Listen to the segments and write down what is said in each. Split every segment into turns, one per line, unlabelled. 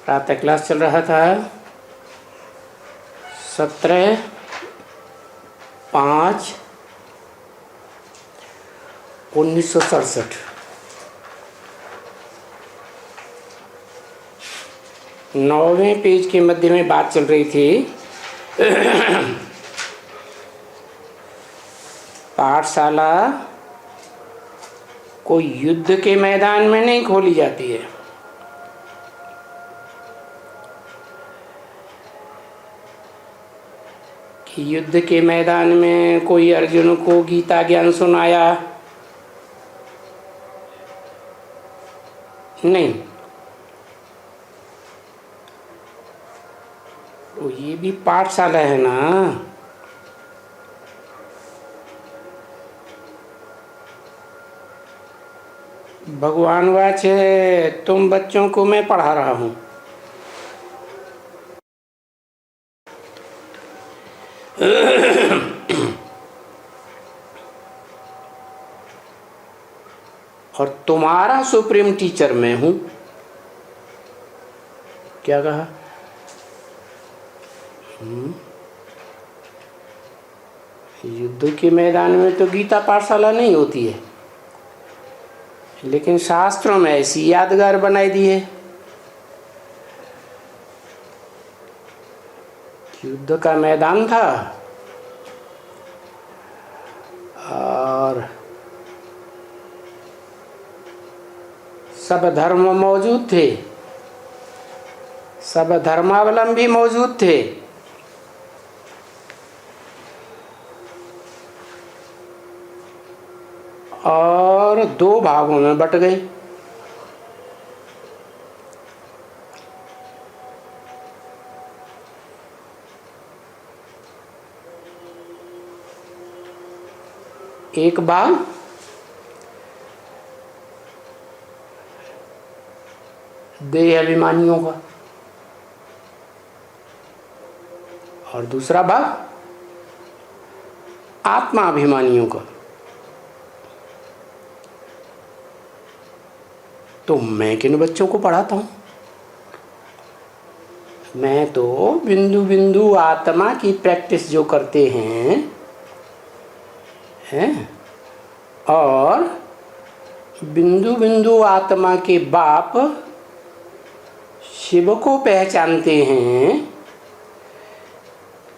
प्रातः क्लास चल रहा था 17/5/1967। 9वें पेज के मध्य में बात चल रही थी पाठशाला कोई युद्ध के मैदान में नहीं खोली जाती है। कि युद्ध के मैदान में कोई अर्जुन को गीता ज्ञान सुनाया, नहीं। तो ये भी पाठशाला है ना। भगवान वाच है, तुम बच्चों को मैं पढ़ा रहा हूँ। और तुम्हारा सुप्रीम टीचर मैं हूँ। क्या कहा? युद्ध के मैदान में तो गीता पाठशाला नहीं होती है, लेकिन शास्त्रों में ऐसी यादगार बनाई दी है। युद्ध का मैदान था और सब धर्म मौजूद थे, सब धर्मावलंबी मौजूद थे। और 2 भागों में बट गए। एक भाग देह अभिमानियों का और दूसरा भाग आत्मा अभिमानियों का। तो मैं किन बच्चों को पढ़ाता हूँ? मैं तो बिंदु बिंदु आत्मा की प्रैक्टिस जो करते हैं और बिंदु बिंदु आत्मा के बाप शिव को पहचानते हैं।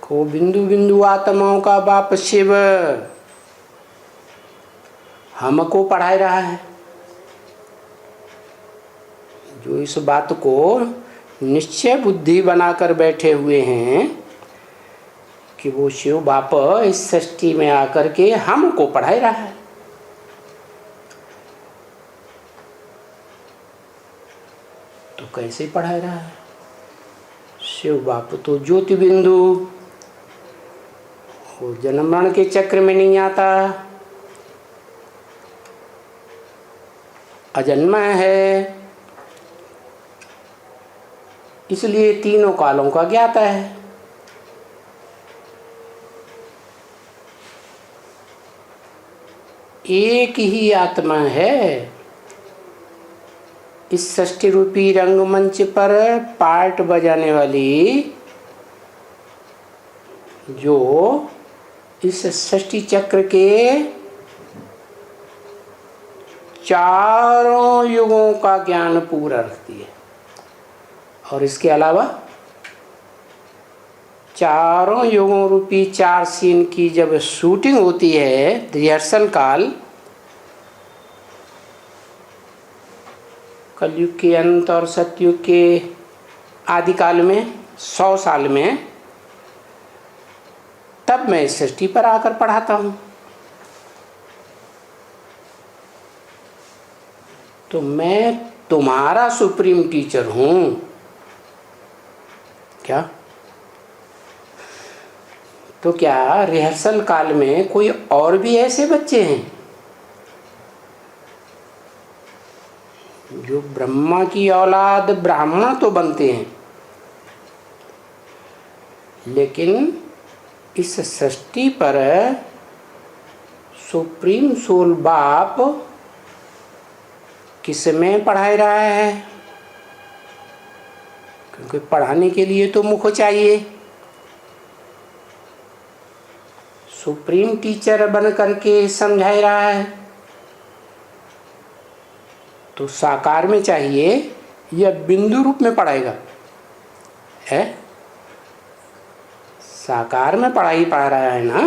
को बिंदु बिंदु आत्माओं का बाप शिव हमको पढ़ा रहा है। जो इस बात को निश्चय बुद्धि बनाकर बैठे हुए हैं कि वो शिव बाप इस सृष्टि में आकर के हमको पढ़ा रहा है। तो कैसे पढ़ा रहा है? शिव बाप तो ज्योति बिंदु, वो जन्म मरण के चक्र में नहीं आता, अजन्मा है, इसलिए तीनों कालों का ज्ञाता है। एक ही आत्मा है इस सृष्टि रूपी रंगमंच पर पार्ट बजाने वाली, जो इस सृष्टि चक्र के चारों युगों का ज्ञान पूरा रखती है। और इसके अलावा चारों युगों रूपी 4 सीन की जब शूटिंग होती है, रिहर्सल काल, कलयुग के अंत और सतयुग के आदिकाल में 100 साल में, तब मैं इस सृष्टि पर आकर पढ़ाता हूँ। तो मैं तुम्हारा सुप्रीम टीचर हूँ। क्या? तो क्या रिहर्सल काल में कोई और भी ऐसे बच्चे हैं जो ब्रह्मा की औलाद ब्राह्मण तो बनते हैं, लेकिन इस सृष्टि पर सुप्रीम सोल बाप किस में पढ़ा रहा है? क्योंकि पढ़ाने के लिए तो मुख चाहिए। सुप्रीम टीचर बन करके समझा रहा है तो साकार में चाहिए या बिंदु रूप में पढ़ाएगा है? साकार में पढ़ाई पढ़ा रहा है ना,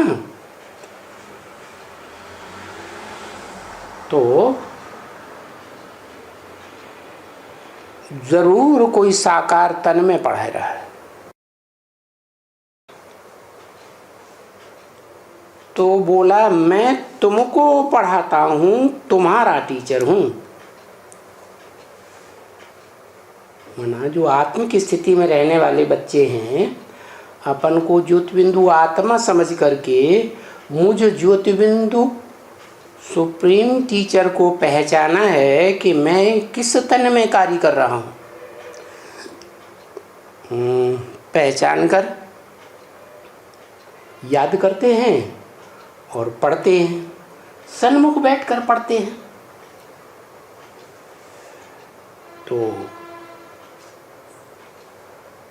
तो जरूर कोई साकार तन में पढ़ा रहा है। तो बोला मैं तुमको पढ़ाता हूं, तुम्हारा टीचर हूं। मना जो आत्म की स्थिति में रहने वाले बच्चे हैं, अपन को ज्योतिबिंदु आत्मा समझ करके मुझ ज्योतिबिंदु सुप्रीम टीचर को पहचाना है कि मैं किस तन में कार्य कर रहा हूँ। पहचान कर याद करते हैं और पढ़ते हैं, सन्मुख बैठकर पढ़ते हैं। तो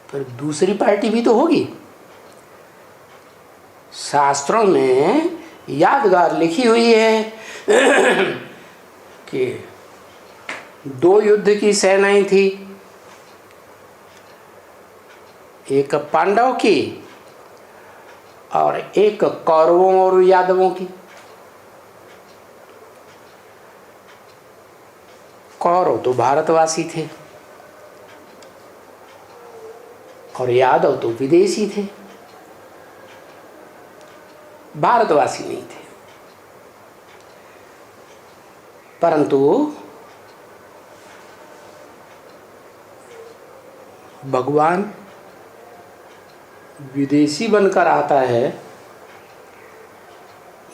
फिर दूसरी पार्टी भी तो होगी। शास्त्रों में यादगार लिखी हुई है कि 2 युद्ध की सेनाएं थी, एक पांडव की और एक कौरवों और यादवों की। कौरव तो भारतवासी थे और यादव तो विदेशी थे, भारतवासी नहीं थे। परंतु भगवान विदेशी बनकर आता है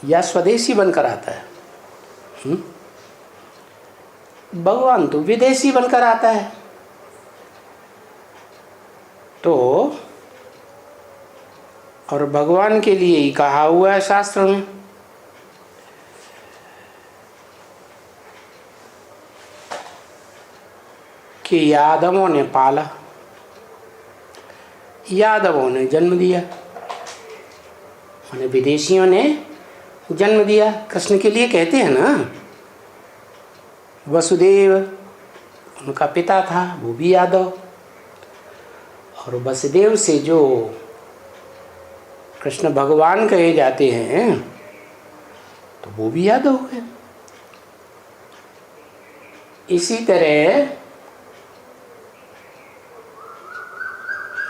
या स्वदेशी बनकर आता है? भगवान तो विदेशी बनकर आता है। तो और भगवान के लिए ही कहा हुआ है शास्त्र में कि यादवों ने पाला, यादवों ने जन्म दिया, माने विदेशियों ने जन्म दिया। कृष्ण के लिए कहते हैं ना, वसुदेव उनका पिता था, वो भी यादव, और वसुदेव से जो कृष्ण भगवान कहे जाते हैं तो वो भी यादव है। इसी तरह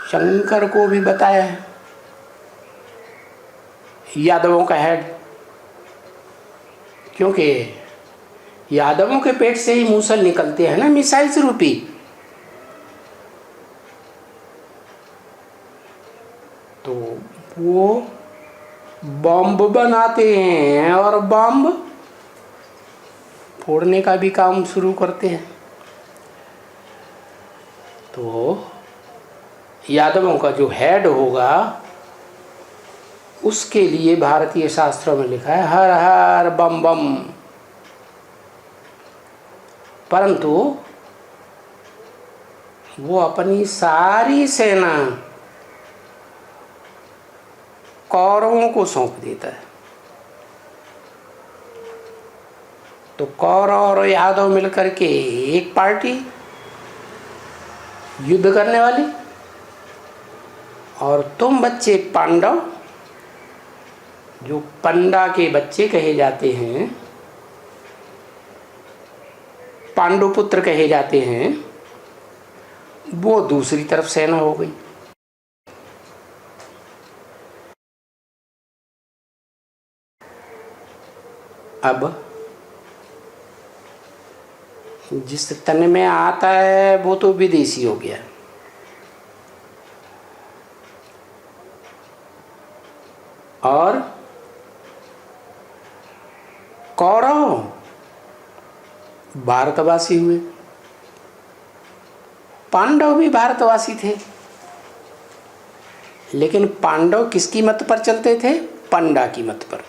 शंकर को भी बताया है यादवों का हेड, क्योंकि यादवों के पेट से ही मूसल निकलते हैं ना, मिसाइल रूपी। तो वो बॉम्ब बनाते हैं और बॉम्ब फोड़ने का भी काम शुरू करते हैं। तो यादवों का जो हेड होगा उसके लिए भारतीय शास्त्रों में लिखा है हर हर बम बम। परंतु वो अपनी सारी सेना कौरवों को सौंप देता है। तो कौरव और यादव मिलकर के एक पार्टी युद्ध करने वाली, और तुम बच्चे पांडव जो पंडा के बच्चे कहे जाते हैं, पांडुपुत्र कहे जाते हैं, वो दूसरी तरफ सेना हो गई। अब जिस तन में आता है वो तो विदेशी हो गया, और कौरव भारतवासी हुए। पांडव भी भारतवासी थे, लेकिन पांडव किसकी मत पर चलते थे? पंडा की मत पर।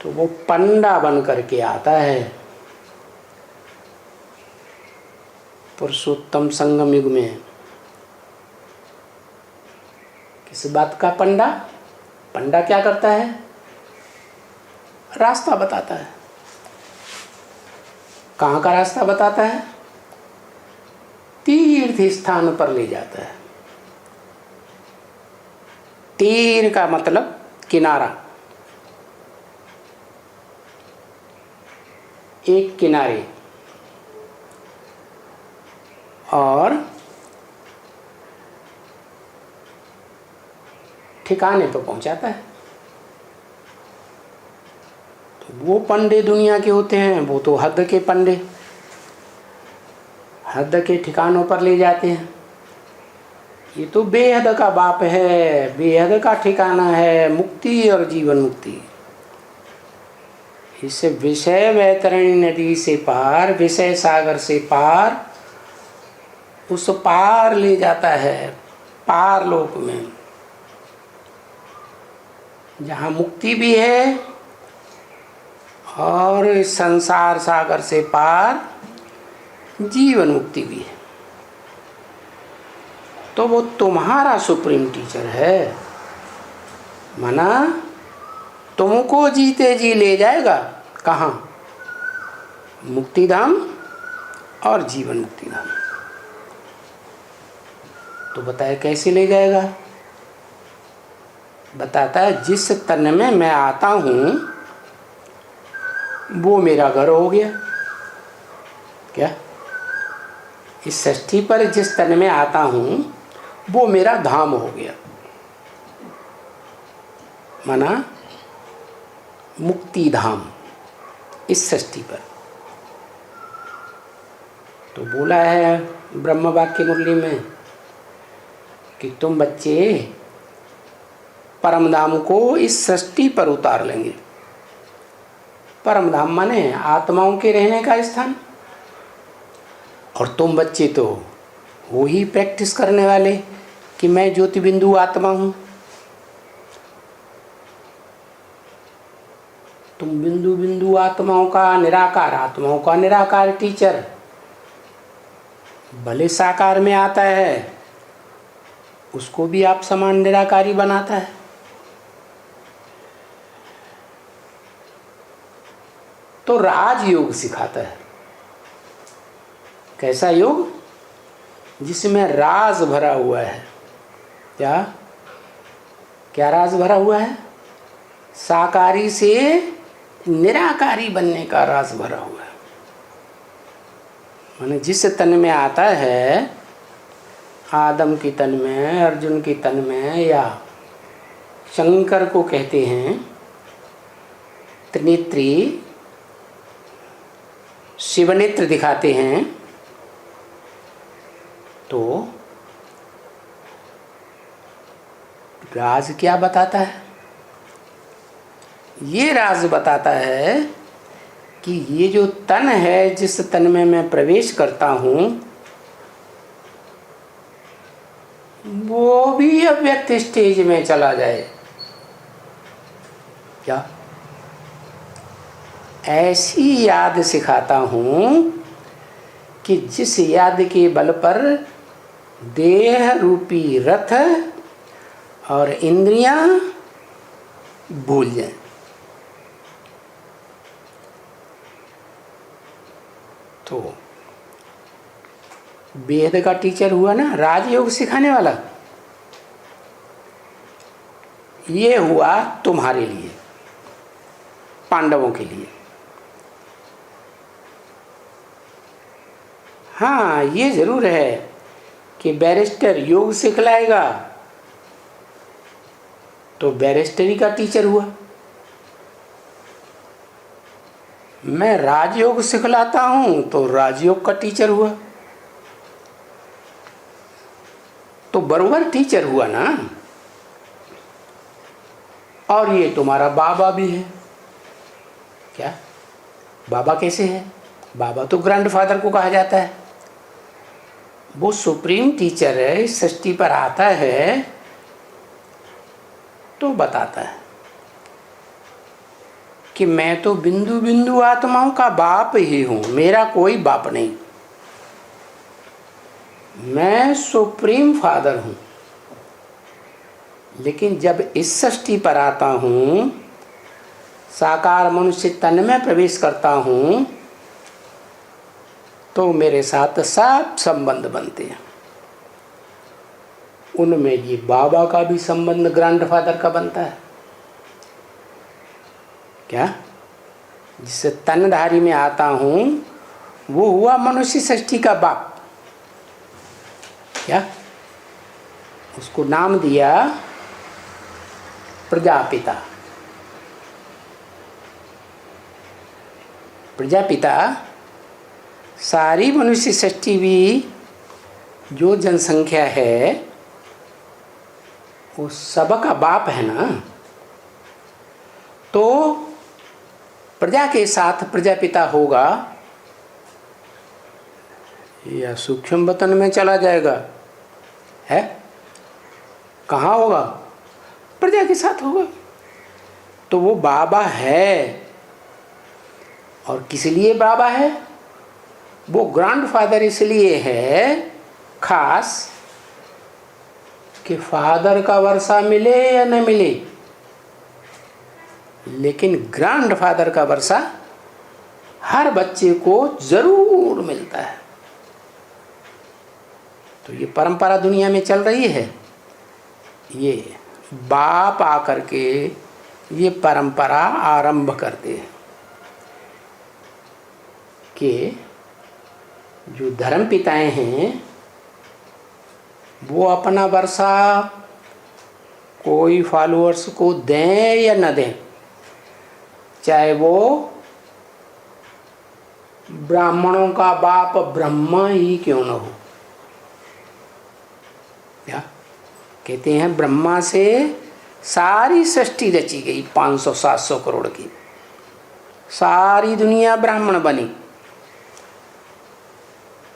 तो वो पंडा बन करके आता है पुरुषोत्तम संगम युग में है। किस बात का पंडा? पंडा क्या करता है? रास्ता बताता है। कहाँ का रास्ता बताता है? तीर्थ स्थान पर ले जाता है। तीर का मतलब किनारा, एक किनारे, और ठिकाने पर पहुंचाता है। तो वो पंडे दुनिया के होते हैं, वो तो हद के पंडे, हद के ठिकानों पर ले जाते हैं। ये तो बेहद का बाप है, बेहद का ठिकाना है, मुक्ति और जीवन मुक्ति। इस विषय वैतरणी नदी से पार, विषय सागर से पार, उस पार ले जाता है, पार लोक में, जहाँ मुक्ति भी है और संसार सागर से पार जीवन मुक्ति भी है। तो वो तुम्हारा सुप्रीम टीचर है, माना तुमको जीते जी ले जाएगा कहाँ? मुक्तिधाम और जीवन मुक्तिधाम। तो बताए कैसे ले जाएगा? बताता है जिस तन में मैं आता हूँ वो मेरा घर हो गया। क्या? इस षष्ठी पर जिस तन में आता हूँ वो मेरा धाम हो गया, माना मुक्ति धाम इस षष्ठी पर। तो बोला है ब्रह्म वाक्य मुरली में कि तुम बच्चे परम धाम को इस षष्ठी पर उतार लेंगे। परम धाम माने आत्माओं के रहने का स्थान, और तुम बच्चे तो वो ही प्रैक्टिस करने वाले कि मैं ज्योति बिंदु आत्मा हूँ। तुम बिंदु बिंदु आत्माओं का, निराकार आत्माओं का निराकार टीचर, भले साकार में आता है उसको भी आप समान निराकारी बनाता है। तो राजयोग सिखाता है। कैसा योग? जिसमें राज भरा हुआ है। क्या क्या राज भरा हुआ है? साकारी से निराकारी बनने का राज भरा हुआ है। माने जिस तन में आता है, आदम की तन में, अर्जुन की तन में, या शंकर को कहते हैं त्रिनेत्री, शिवनेत्र दिखाते हैं, तो राज क्या बताता है? ये राज बताता है कि ये जो तन है, जिस तन में मैं प्रवेश करता हूँ, वो भी अव्यक्त स्टेज में चला जाए। क्या? ऐसी याद सिखाता हूँ कि जिस याद के बल पर देह रूपी रथ और इंद्रियां भूल जाएं। तो वेद का टीचर हुआ ना राजयोग सिखाने वाला, ये हुआ तुम्हारे लिए, पांडवों के लिए। हाँ, ये जरूर है कि बैरिस्टर योग सिखलाएगा तो बैरिस्टरी का टीचर हुआ। मैं राजयोग सिखलाता हूँ तो राजयोग का टीचर हुआ। तो बरोबर टीचर हुआ ना। और ये तुम्हारा बाबा भी है। क्या? बाबा कैसे है? बाबा तो ग्रैंडफादर को कहा जाता है। वो सुप्रीम टीचर है, इस सृष्टि पर आता है तो बताता है कि मैं तो बिंदु बिंदु आत्माओं का बाप ही हूँ, मेरा कोई बाप नहीं। मैं सुप्रीम फादर हूँ, लेकिन जब इस सृष्टि पर आता हूँ, साकार मनुष्य तन में प्रवेश करता हूँ, तो मेरे साथ सब संबंध बनते हैं। उनमें ये बाबा का भी संबंध ग्रैंडफादर का बनता है। क्या? जिससे तनधारी में आता हूँ वो हुआ मनुष्य सृष्टि का बाप। क्या? उसको नाम दिया प्रजापिता। प्रजापिता सारी मनुष्य सृष्टि भी जो जनसंख्या है वो सबका बाप है ना। तो प्रजा के साथ प्रजापिता होगा या सूक्ष्म वतन में चला जाएगा? है कहाँ होगा? प्रजा के साथ होगा। तो वो बाबा है। और किस लिए बाबा है? वो ग्रैंडफादर इसलिए है खास कि फादर का वर्षा मिले या न मिले, लेकिन ग्रैंडफादर का वर्षा हर बच्चे को जरूर मिलता है। तो ये परंपरा दुनिया में चल रही है। ये बाप आकर के ये परंपरा आरंभ करते हैं कि जो धर्म पिताएं हैं वो अपना वर्षा कोई फॉलोअर्स को दें या न दें, चाहे वो ब्राह्मणों का बाप ब्रह्मा ही क्यों न हो। क्या कहते हैं? ब्रह्मा से सारी सृष्टि रची गई, 500-700 करोड़ की सारी दुनिया ब्राह्मण बनी।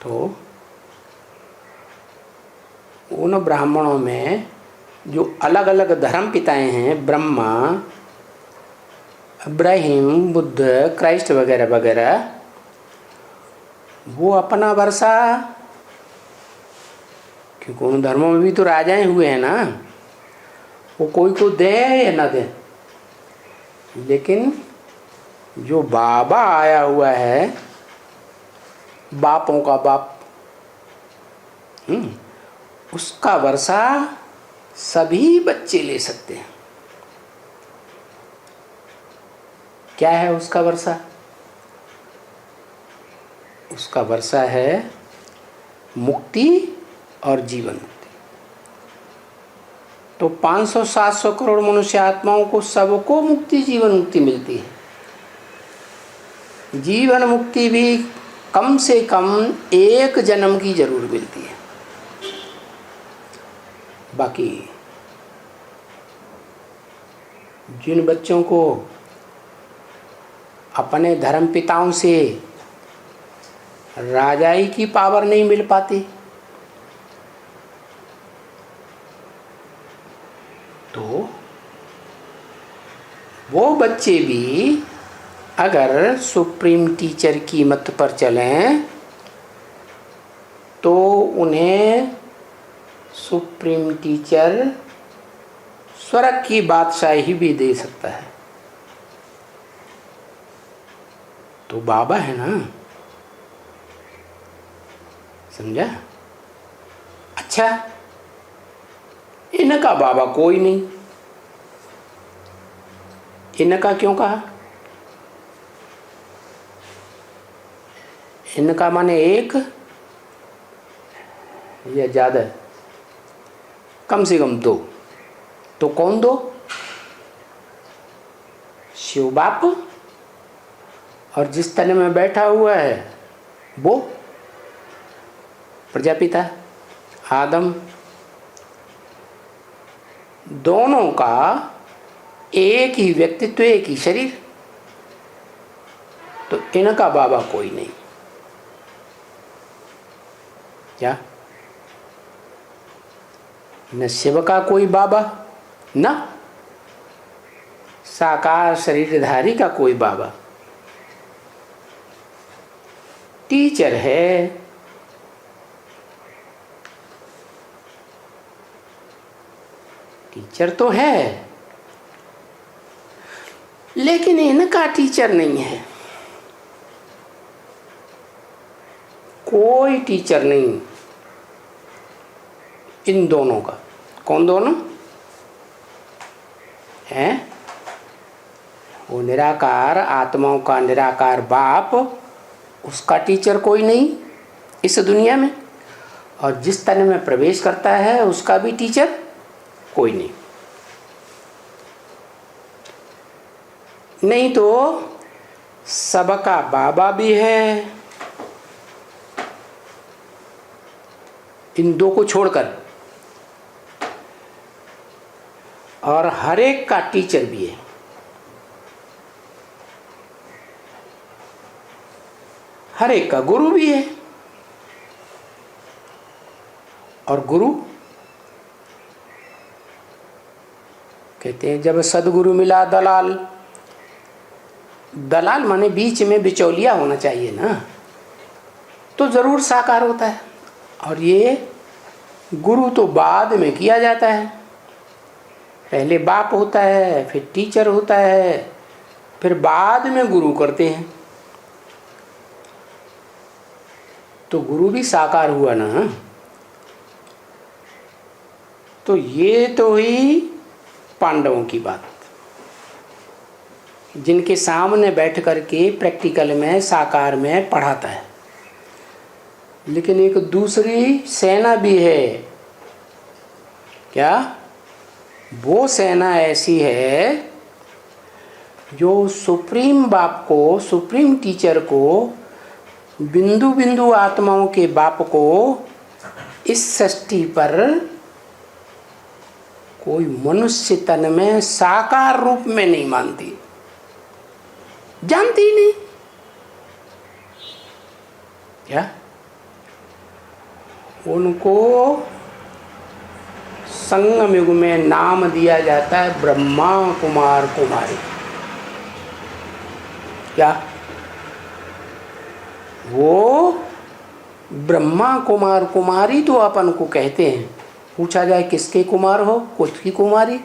तो उन ब्राह्मणों में जो अलग अलग धर्म पिताएं हैं, ब्रह्मा, इब्राहिम, बुद्ध, क्राइस्ट वगैरह वगैरह, वो अपना वर्षा, क्योंकि उन धर्मों में भी तो राजाएं हुए हैं ना, वो कोई को दे या ना दे, लेकिन जो बाबा आया हुआ है, बापों का बाप, उसका वर्षा सभी बच्चे ले सकते हैं। क्या है उसका वर्षा? उसका वर्षा है मुक्ति और जीवन मुक्ति। तो 500-700 करोड़ मनुष्य आत्माओं को सबको मुक्ति, जीवन मुक्ति मिलती है। जीवन मुक्ति भी कम से कम एक जन्म की जरूर मिलती है। बाकी जिन बच्चों को अपने धर्म पिताओं से राजाई की पावर नहीं मिल पाती, तो वो बच्चे भी अगर सुप्रीम टीचर की मत पर चलें तो उन्हें सुप्रीम टीचर स्वर्ग की बादशाही भी दे सकता है। तो बाबा है ना, समझा? अच्छा, इनका बाबा कोई नहीं, इनका क्यों कहा? इनका माने एक या ज़्यादा? कम से कम 2। तो कौन 2? शिव बाप और जिस तन में बैठा हुआ है वो प्रजापिता आदम। दोनों का एक ही व्यक्तित्व, एक ही शरीर। तो इनका बाबा कोई नहीं। क्या? न शिव का कोई बाबा, न साकार शरीरधारी का कोई बाबा। टीचर है, टीचर तो है, लेकिन इनका टीचर नहीं है। कोई टीचर नहीं इन दोनों का। कौन दोनों हैं? वो निराकार आत्माओं का निराकार बाप, उसका टीचर कोई नहीं इस दुनिया में, और जिस तन में प्रवेश करता है उसका भी टीचर कोई नहीं। नहीं तो सबका बाबा भी है, इन दो को छोड़कर, और हर एक का टीचर भी है। हर एक का गुरु भी है। और गुरु कहते हैं जब सदगुरु मिला दलाल, दलाल माने बीच में बिचौलिया होना चाहिए ना, तो जरूर साकार होता है। और ये गुरु तो बाद में किया जाता है, पहले बाप होता है, फिर टीचर होता है, फिर बाद में गुरु करते हैं। तो गुरु भी साकार हुआ ना। तो ये तो ही पांडवों की बात, जिनके सामने बैठ करके प्रैक्टिकल में साकार में पढ़ाता है। लेकिन एक दूसरी सेना भी है। क्या? वो सेना ऐसी है जो सुप्रीम बाप को, सुप्रीम टीचर को, बिंदु बिंदु आत्माओं के बाप को इस सृष्टि पर कोई मनुष्य तन में साकार रूप में नहीं मानती, जानती ही नहीं। क्या? उनको संगम युग में नाम दिया जाता है ब्रह्मा कुमार कुमारी। क्या? वो ब्रह्मा कुमार कुमारी तो अपन को कहते हैं। पूछा जाए किसके कुमार हो, कुछ की कुमारी,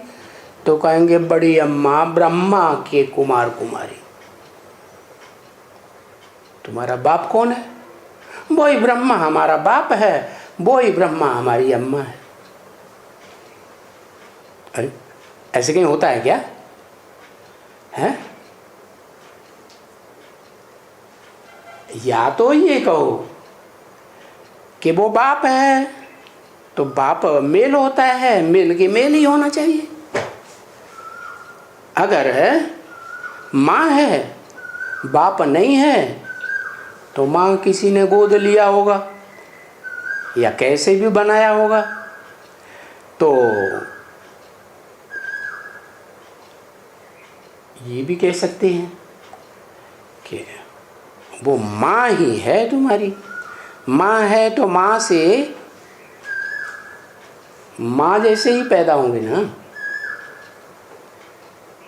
तो कहेंगे बड़ी अम्मा ब्रह्मा के कुमार कुमारी। तुम्हारा बाप कौन है? वो ही ब्रह्मा हमारा बाप है, वो ही ब्रह्मा हमारी अम्मा है। अरे ऐसे कहीं होता है क्या? है? या तो ये कहो कि वो बाप है तो बाप मेल होता है, मेल के मेल ही होना चाहिए। अगर माँ है बाप नहीं है तो माँ किसी ने गोद लिया होगा या कैसे भी बनाया होगा। तो ये भी कह सकते हैं कि वो माँ ही है तुम्हारी। माँ है तो माँ से माँ जैसे ही पैदा होंगे ना।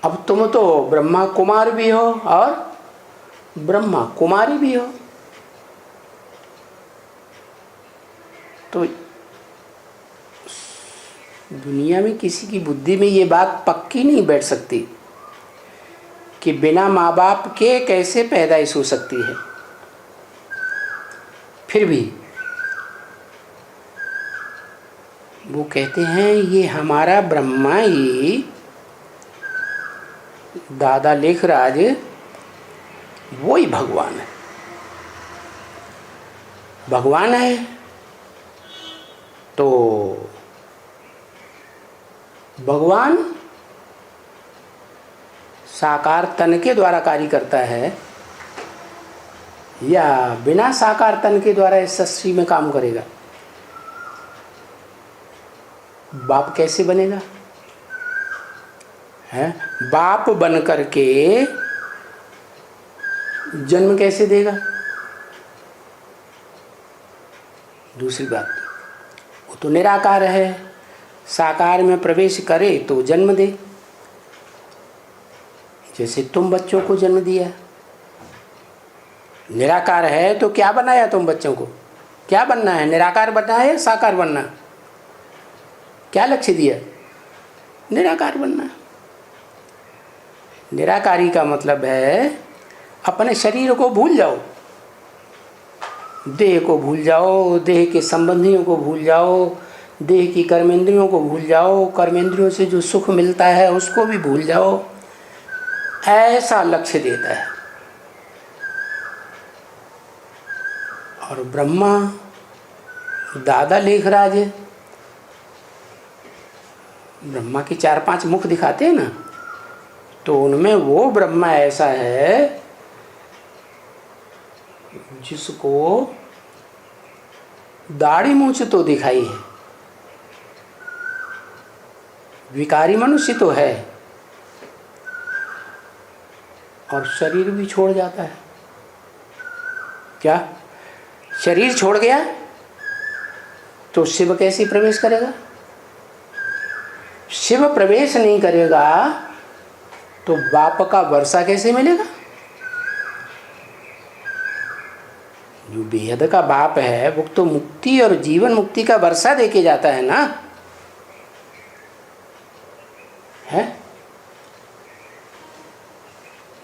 अब तुम तो ब्रह्मा कुमार भी हो और ब्रह्मा कुमारी भी हो, तो दुनिया में किसी की बुद्धि में ये बात पक्की नहीं बैठ सकती कि बिना माँ बाप के कैसे पैदाइश हो सकती है। फिर भी वो कहते हैं ये हमारा ब्रह्मा ही, दादा लेखराज, वो ही भगवान है। भगवान है तो भगवान साकार तन के द्वारा कार्य करता है या बिना साकार तन के द्वारा इस सृष्टि में काम करेगा? बाप कैसे बनेगा? है बाप बन करके जन्म कैसे देगा? दूसरी बात, वो तो निराकार है, साकार में प्रवेश करे तो जन्म दे। जैसे तुम बच्चों को जन्म दिया, निराकार है तो क्या बनाया तुम बच्चों को? क्या बनना है? निराकार बनना है या साकार बनना? क्या लक्ष्य दिया? निराकार बनना। निराकारी का मतलब है अपने शरीर को भूल जाओ, देह को भूल जाओ, देह के संबंधियों को भूल जाओ, देह की कर्मेंद्रियों को भूल जाओ, कर्मेंद्रियों से जो सुख मिलता है उसको भी भूल जाओ, ऐसा लक्ष्य देता है। और ब्रह्मा दादा लेखराज है, ब्रह्मा के 4-5 मुख दिखाते हैं ना, तो उनमें वो ब्रह्मा ऐसा है जिसको दाढ़ी मूंछ तो दिखाई है, विकारी मनुष्य तो है और शरीर भी छोड़ जाता है। क्या शरीर छोड़ गया तो शिव कैसे प्रवेश करेगा? शिव प्रवेश नहीं करेगा तो बाप का वर्षा कैसे मिलेगा? जो बेहद का बाप है वो तो मुक्ति और जीवन मुक्ति का वर्षा देके जाता है ना, है।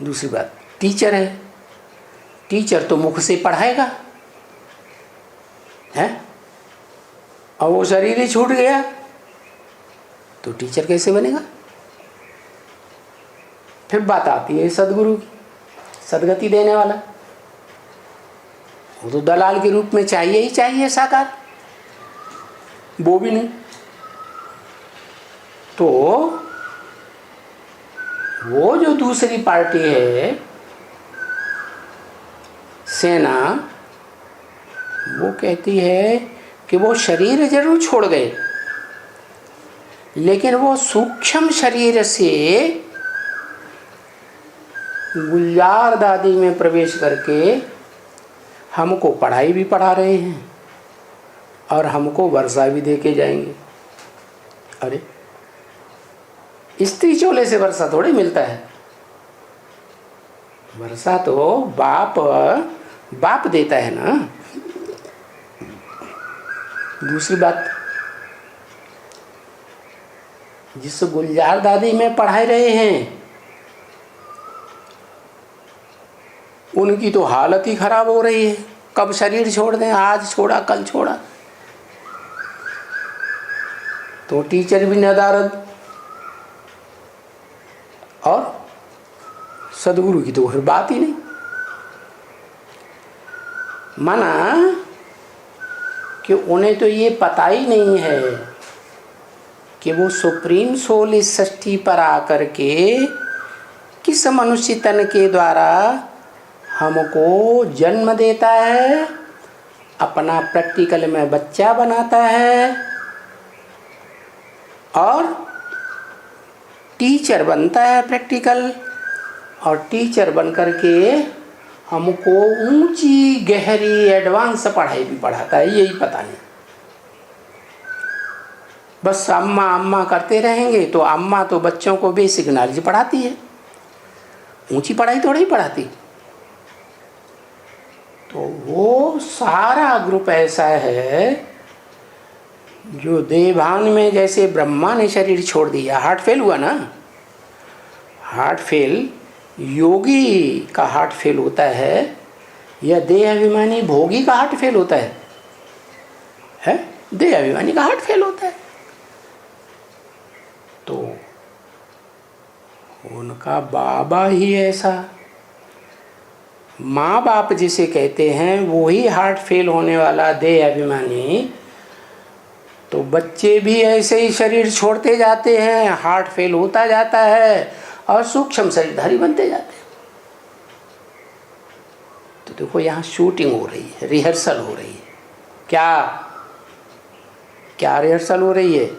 दूसरी बात, टीचर है, टीचर तो मुख से पढ़ाएगा, है। और वो शरीर ही छूट गया तो टीचर कैसे बनेगा? फिर बात आती है सदगुरु की, सदगति देने वाला, वो तो दलाल के रूप में चाहिए ही चाहिए साकार, वो भी नहीं। तो वो जो दूसरी पार्टी है सेना, वो कहती है कि वो शरीर जरूर छोड़ गए लेकिन वो सूक्ष्म शरीर से गुलजार दादी में प्रवेश करके हमको पढ़ाई भी पढ़ा रहे हैं और हमको वर्षा भी दे के जाएंगे। अरे स्त्री चोले से वर्षा थोड़ी मिलता है, वर्षा तो बाप देता है ना। दूसरी बात, जिस गुलजार दादी में पढ़ाई रहे हैं उनकी तो हालत ही खराब हो रही है, कब शरीर छोड़ दें, आज छोड़ा कल छोड़ा। तो टीचर भी नदारद और सदगुरु की तो फिर बात ही नहीं। माना कि उन्हें तो ये पता ही नहीं है कि वो सुप्रीम सोल इस सृष्टि पर आकर के किस मनुष्य तन के द्वारा हमको जन्म देता है, अपना प्रैक्टिकल में बच्चा बनाता है और टीचर बनता है प्रैक्टिकल, और टीचर बनकर के हमको ऊंची गहरी एडवांस पढ़ाई भी पढ़ाता है। यही पता नहीं, बस अम्मा अम्मा करते रहेंगे तो अम्मा तो बच्चों को बेसिक नॉलेज पढ़ाती है, ऊंची पढ़ाई थोड़ी ही पढ़ाती। तो वो सारा ग्रुप ऐसा है जो देवभान में, जैसे ब्रह्मा ने शरीर छोड़ दिया, हार्ट फेल हुआ ना, हार्ट फेल योगी का हार्ट फेल होता है या देह अभिमानी भोगी का हार्ट फेल होता है? देह अभिमानी का हार्ट फेल होता है। तो उनका बाबा ही ऐसा, माँ बाप जिसे कहते हैं वो ही हार्ट फेल होने वाला देह अभिमानी, तो बच्चे भी ऐसे ही शरीर छोड़ते जाते हैं, हार्ट फेल होता जाता है और सूक्ष्म शरीरधारी बनते जाते हैं। तो देखो यहाँ शूटिंग हो रही है, रिहर्सल हो रही है। क्या रिहर्सल हो रही है?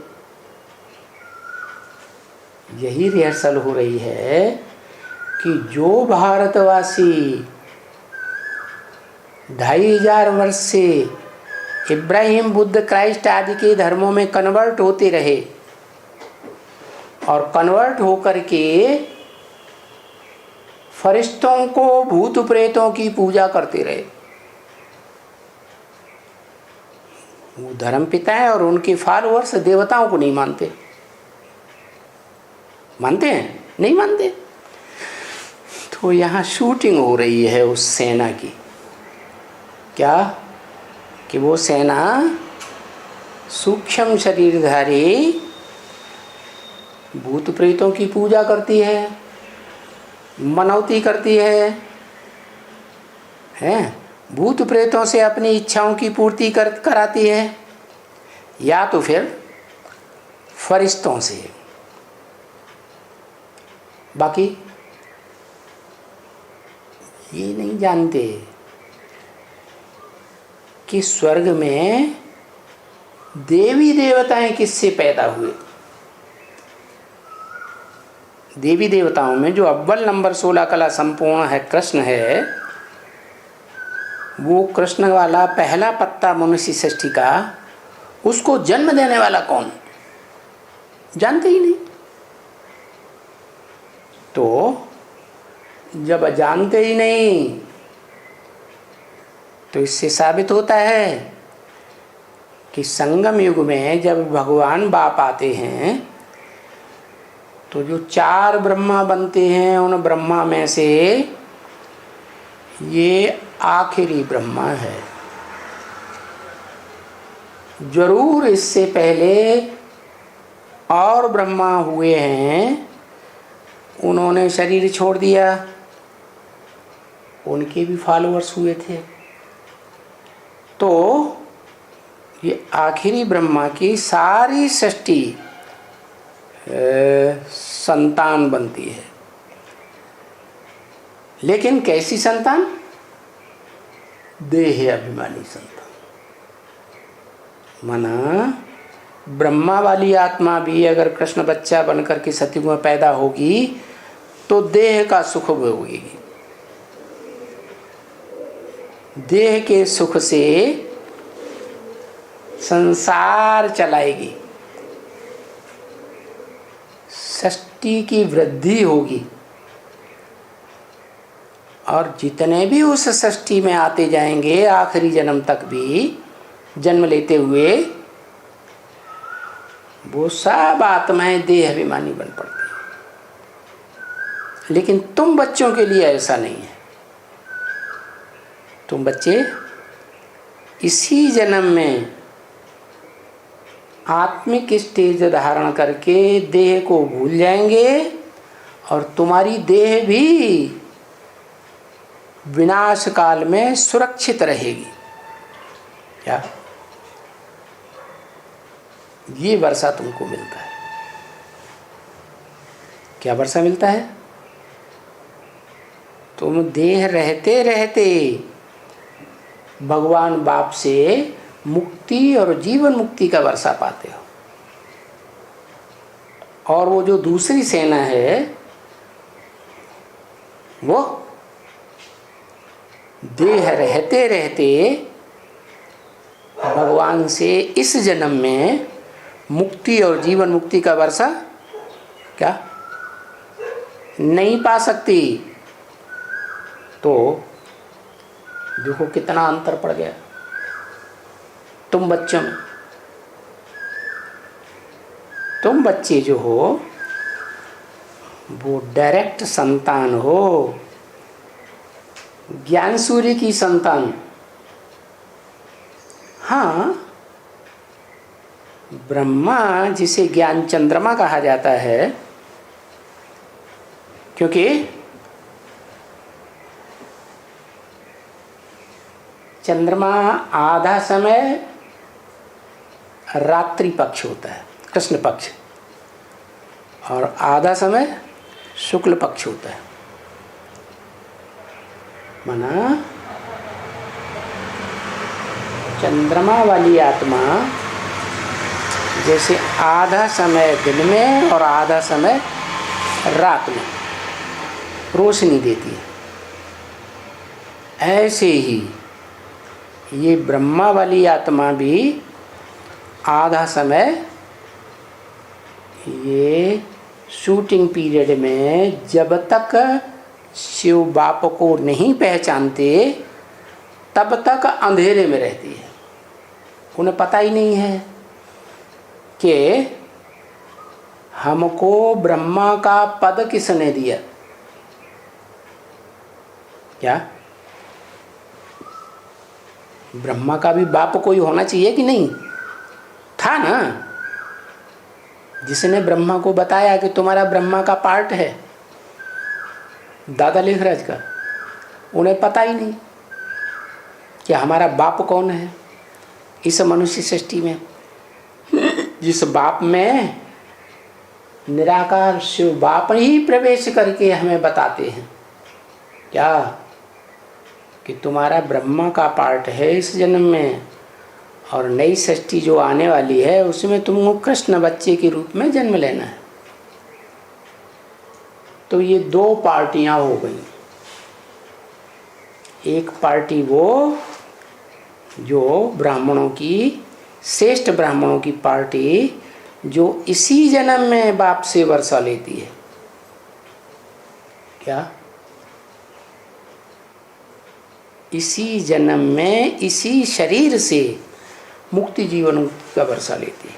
यही रिहर्सल हो रही है कि जो भारतवासी 2500 वर्ष से इब्राहिम, बुद्ध, क्राइस्ट आदि के धर्मों में कन्वर्ट होते रहे और कन्वर्ट होकर के फरिश्तों को, भूत प्रेतों की पूजा करते रहे, वो धर्म पिता है और उनके फॉलोअर्स देवताओं को नहीं मानते। मानते हैं? नहीं मानते। तो यहाँ शूटिंग हो रही है उस सेना की। क्या? कि वो सेना सूक्ष्म शरीरधारी भूत प्रेतों की पूजा करती है, मनौती करती है, हैं? भूत प्रेतों से अपनी इच्छाओं की पूर्ति कराती है, या तो फिर फरिश्तों से। बाकी ये नहीं जानते कि स्वर्ग में देवी देवताएं किससे पैदा हुए। देवी देवताओं में जो अव्वल नंबर 16 कला संपूर्ण है, कृष्ण है, वो कृष्ण वाला पहला पत्ता मनुष्य सृष्टि का, उसको जन्म देने वाला कौन? जानते ही नहीं। तो जब जानते ही नहीं तो इससे साबित होता है कि संगम युग में जब भगवान बाप आते हैं तो जो 4 ब्रह्मा बनते हैं, उन ब्रह्मा में से ये आखिरी ब्रह्मा है। जरूर इससे पहले और ब्रह्मा हुए हैं, उन्होंने शरीर छोड़ दिया, उनके भी फॉलोअर्स हुए थे। तो ये आखिरी ब्रह्मा की सारी सृष्टि संतान बनती है। लेकिन कैसी संतान? देह अभिमानी संतान। माना ब्रह्मा वाली आत्मा भी अगर कृष्ण बच्चा बनकर के सतयुग में पैदा होगी तो देह का सुख भोगेगी। देह के सुख से संसार चलाएगी, सृष्टि की वृद्धि होगी, और जितने भी उस सृष्टि में आते जाएंगे आखिरी जन्म तक भी जन्म लेते हुए, वो सब आत्माएं देह अभिमानी बन पड़ती हैं। लेकिन तुम बच्चों के लिए ऐसा नहीं है। तुम बच्चे इसी जन्म में आत्मिक स्टेज धारण करके देह को भूल जाएंगे, और तुम्हारी देह भी विनाश काल में सुरक्षित रहेगी। क्या? ये वर्षा तुमको मिलता है। क्या वर्षा मिलता है? तुम देह रहते रहते भगवान बाप से मुक्ति और जीवन मुक्ति का वर्षा पाते हो। और वो जो दूसरी सेना है वो देह रहते रहते भगवान से इस जन्म में मुक्ति और जीवन मुक्ति का वर्षा क्या नहीं पा सकती। तो देखो कितना अंतर पड़ गया तुम बच्चों में। तुम बच्चे जो हो वो डायरेक्ट संतान हो, ज्ञान सूर्य की संतान। हाँ, ब्रह्मा जिसे ज्ञान चंद्रमा कहा जाता है, क्योंकि चंद्रमा आधा समय रात्रि पक्ष होता है, कृष्ण पक्ष, और आधा समय शुक्ल पक्ष होता है। माना चंद्रमा वाली आत्मा जैसे आधा समय दिन में और आधा समय रात में रोशनी देती है, ऐसे ही ये ब्रह्मा वाली आत्मा भी आधा समय ये शूटिंग पीरियड में जब तक शिव बाप को नहीं पहचानते तब तक अंधेरे में रहती है। उन्हें पता ही नहीं है कि हमको ब्रह्मा का पद किसने दिया? क्या ब्रह्मा का भी बाप कोई होना चाहिए कि नहीं? था ना, जिसने ब्रह्मा को बताया कि तुम्हारा ब्रह्मा का पार्ट है, दादा लेखराज का। उन्हें पता ही नहीं कि हमारा बाप कौन है इस मनुष्य सृष्टि में। जिस बाप में निराकार शिव बाप ही प्रवेश करके हमें बताते हैं क्या कि तुम्हारा ब्रह्मा का पार्ट है इस जन्म में, और नई सृष्टि जो आने वाली है उसमें तुमको कृष्ण बच्चे के रूप में जन्म लेना है। तो ये दो पार्टियां हो गई। एक पार्टी वो जो ब्राह्मणों की, श्रेष्ठ ब्राह्मणों की पार्टी, जो इसी जन्म में बाप से वर्षा लेती है। क्या इसी जन्म में इसी शरीर से मुक्ति जीवन का वर्षा लेती है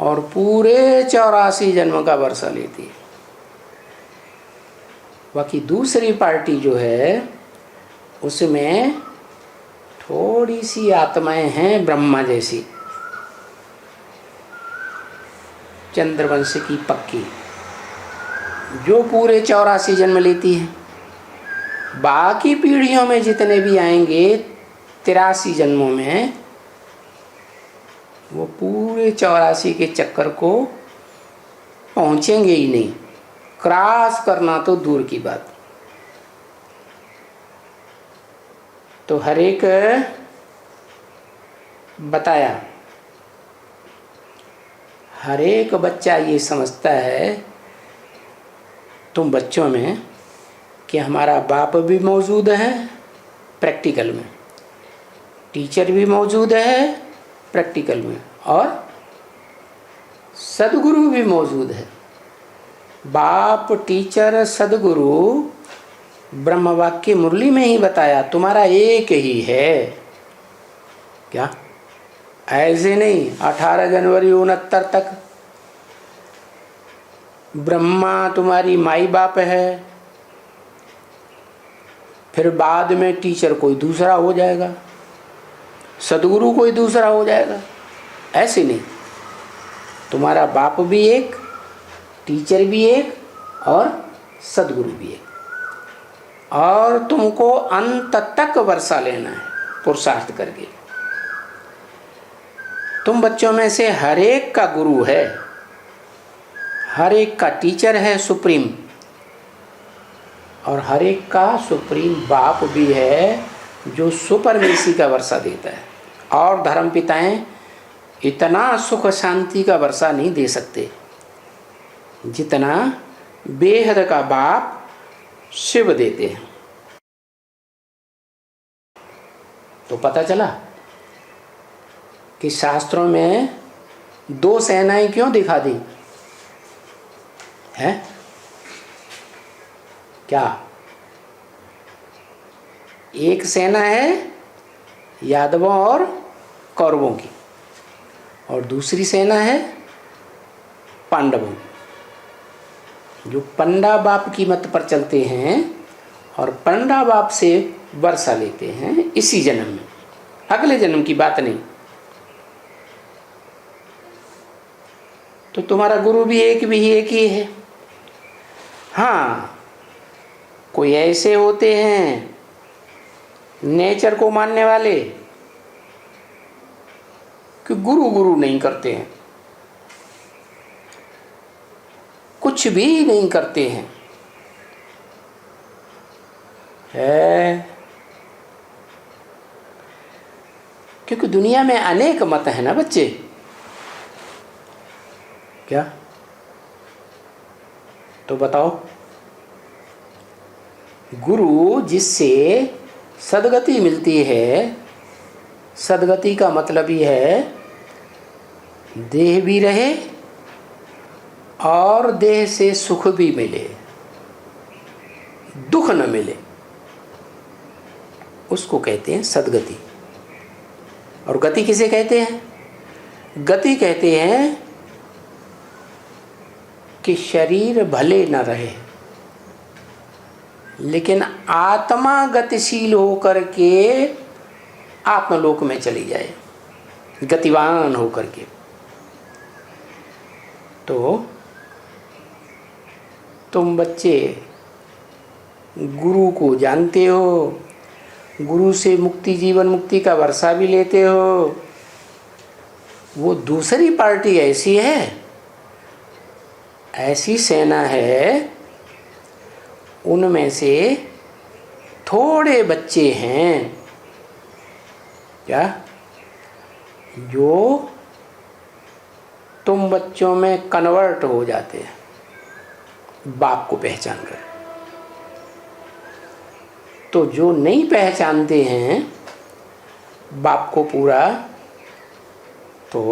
और पूरे 84 जन्म का वर्षा लेती है। बाकी दूसरी पार्टी जो है उसमें थोड़ी सी आत्माएं हैं ब्रह्मा जैसी, चंद्रवंश की पक्की, जो पूरे 84 जन्म लेती है। बाकी पीढ़ियों में जितने भी आएंगे 83 जन्मों में, वो पूरे 84 के चक्कर को पहुंचेंगे ही नहीं, क्रॉस करना तो दूर की बात। तो हर एक बताया, हर एक बच्चा ये समझता है तुम बच्चों में कि हमारा बाप भी मौजूद है प्रैक्टिकल में, टीचर भी मौजूद है प्रैक्टिकल में, और सदगुरु भी मौजूद है। बाप, टीचर, सदगुरु ब्रह्मवाक्य मुरली में ही बताया तुम्हारा एक ही है। क्या ऐसे नहीं 18 जनवरी 69 तक ब्रह्मा तुम्हारी माई बाप है, फिर बाद में टीचर कोई दूसरा हो जाएगा, सदगुरु कोई दूसरा हो जाएगा। ऐसे नहीं, तुम्हारा बाप भी एक, टीचर भी एक और सदगुरु भी एक, और तुमको अंत तक वर्षा लेना है पुरुषार्थ करके। तुम बच्चों में से हर एक का गुरु है, हर एक का टीचर है सुप्रीम, और हर एक का सुप्रीम बाप भी है जो सुपरमेसी का वर्षा देता है। और धर्म पिताएं इतना सुख शांति का वर्षा नहीं दे सकते जितना बेहद का बाप शिव देते हैं। तो पता चला कि शास्त्रों में दो सेनाएं क्यों दिखा दी है? क्या एक सेना है यादवों और कौरवों की, और दूसरी सेना है पांडवों की, जो पंडा बाप की मत पर चलते हैं और पंडा बाप से वर्षा लेते हैं इसी जन्म में, अगले जन्म की बात नहीं। तो तुम्हारा गुरु भी एक ही है। हाँ, कोई ऐसे होते हैं नेचर को मानने वाले कि गुरु गुरु नहीं करते हैं, कुछ भी नहीं करते हैं, है क्योंकि दुनिया में अनेक मत है ना बच्चे। क्या तो बताओ, गुरु जिससे सदगति मिलती है, सदगति का मतलब ही है देह भी रहे और देह से सुख भी मिले, दुख न मिले, उसको कहते हैं सदगति। और गति किसे कहते हैं? गति कहते हैं कि शरीर भले न रहे, लेकिन आत्मा गतिशील होकर के आत्मलोक में चली जाए, गतिवान होकर के। तो तुम बच्चे गुरु को जानते हो, गुरु से मुक्ति, जीवन मुक्ति का वर्षा भी लेते हो। वो दूसरी पार्टी ऐसी है, ऐसी सेना है, उनमें से थोड़े बच्चे हैं क्या, जो तुम बच्चों में कन्वर्ट हो जाते हैं बाप को पहचान कर। तो जो नहीं पहचानते हैं बाप को पूरा, तो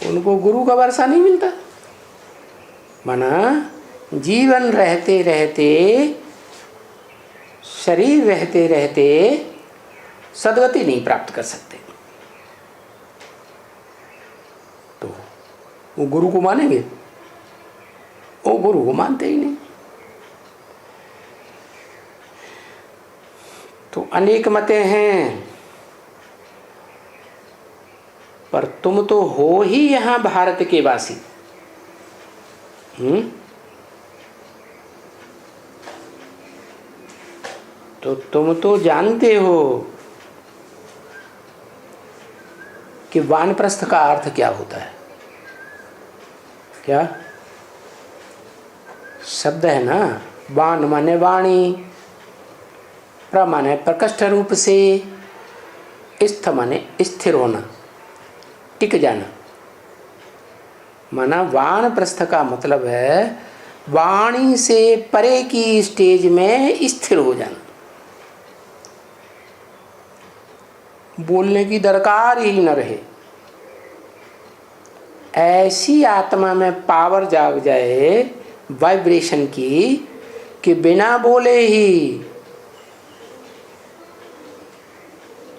उनको गुरु का वर्षा नहीं मिलता। माना जीवन रहते रहते, शरीर रहते रहते सद्गति नहीं प्राप्त कर सकते, तो वो गुरु को मानेंगे? वो गुरु को मानते ही नहीं। तो अनेक मतें हैं, पर तुम तो हो ही यहाँ भारत के वासी। तो तुम तो जानते हो कि वानप्रस्थ का अर्थ क्या होता है। क्या शब्द है ना, वान माने वाणी, प्र माने प्रकष्ट रूप से, स्थ माने स्थिर होना, टिक जाना। माना वानप्रस्थ का मतलब है वाणी से परे की स्टेज में स्थिर हो जाना, बोलने की दरकार ही न रहे। ऐसी आत्मा में पावर जाग जाए वाइब्रेशन की कि बिना बोले ही,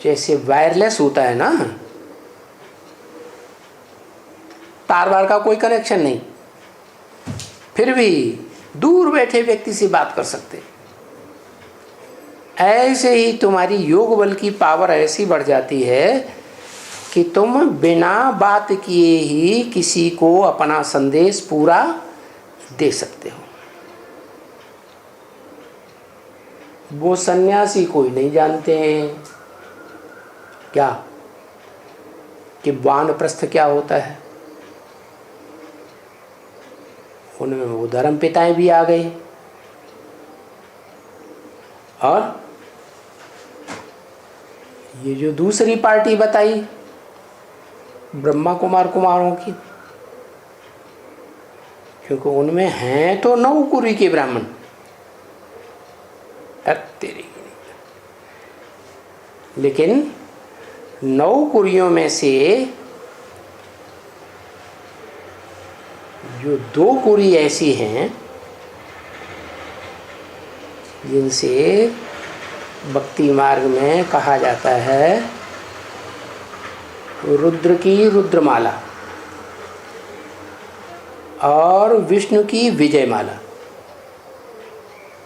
जैसे वायरलेस होता है ना, तार वार का कोई कनेक्शन नहीं, फिर भी दूर बैठे व्यक्ति से बात कर सकते। ऐसे ही तुम्हारी योग बल की पावर ऐसी बढ़ जाती है कि तुम बिना बात किए ही किसी को अपना संदेश पूरा दे सकते हो। वो सन्यासी कोई नहीं जानते हैं क्या कि वानप्रस्थ क्या होता है। उनमें वो धर्म पिताएं भी आ गए, और ये जो दूसरी पार्टी बताई ब्रह्मा कुमार कुमारों की, क्योंकि उनमें हैं तो 9 कुरी के ब्राह्मण। तेरी, लेकिन 9 कुरियों में से जो 2 कुरी ऐसी हैं जिनसे भक्ति मार्ग में कहा जाता है रुद्र की रुद्रमाला और विष्णु की विजयमाला।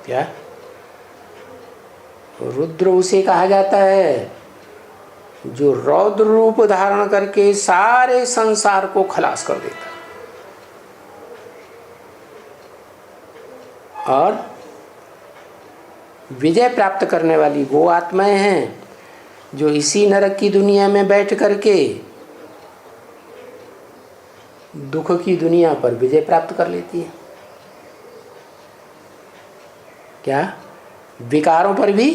क्या रुद्र उसे कहा जाता है जो रौद्र रूप धारण करके सारे संसार को खलास कर देता, और विजय प्राप्त करने वाली वो आत्माएं हैं जो इसी नरक की दुनिया में बैठ करके दुख की दुनिया पर विजय प्राप्त कर लेती है। क्या विकारों पर भी